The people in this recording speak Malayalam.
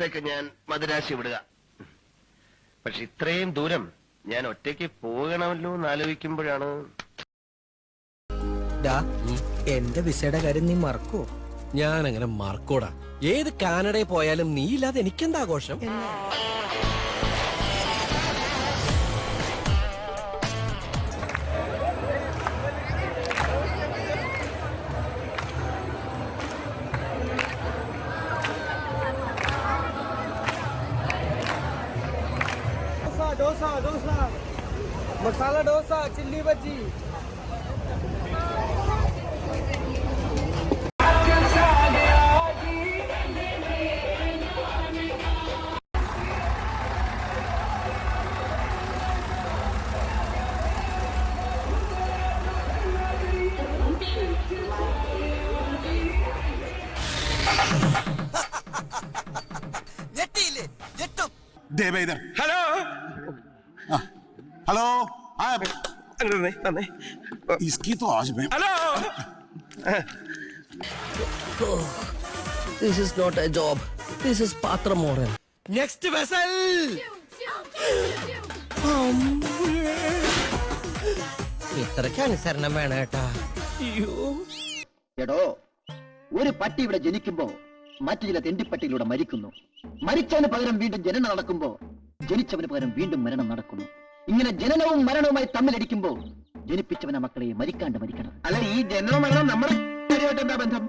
ദിവസത്തേക്ക് ഞാൻ മദുരാശി വിടുക. പക്ഷെ ഇത്രയും ദൂരം ഞാൻ ഒറ്റയ്ക്ക് പോകണമല്ലോ എന്ന് ആലോചിക്കുമ്പോഴാണ്. എന്റെ വിസയുടെ കാര്യം നീ മറക്കോ? ഞാൻ അങ്ങനെ മറക്കൂടാ. ഏത് കാനഡയിൽ പോയാലും നീ ഇല്ലാതെ എനിക്കെന്താ ആഘോഷം? डोसा डोसा मसाला डोसा चिल्ली बज्जी ഹലോ हेलो തന്നെ इसकी तो आज मैं hello. This is not a job. This is പാത്രമോടൻ. Next vessel. ഇത്രയ്ക്ക് അനുസരണം വേണം കേട്ടാ. എടോ, ഒരു പട്ടി ഇവിടെ ജനിക്കുമ്പോ മറ്റു ചില തെണ്ടിപ്പട്ടിയിലൂടെ മരിക്കുന്നു. മരിച്ചവന് പകരം വീണ്ടും ജനനം നടക്കുമ്പോ ജനിച്ചവന് പകരം വീണ്ടും മരണം നടക്കുന്നു. ഇങ്ങനെ ജനനവും മരണവുമായി തമ്മിലടിക്കുമ്പോ ജനിപ്പിച്ചവനെ മക്കളെ മരിക്കാണ്ട് മരിക്കണം. അല്ല, ഈ ജനനവും മരണം നമ്മുടെ കാര്യമായിട്ട് എന്താ ബന്ധം?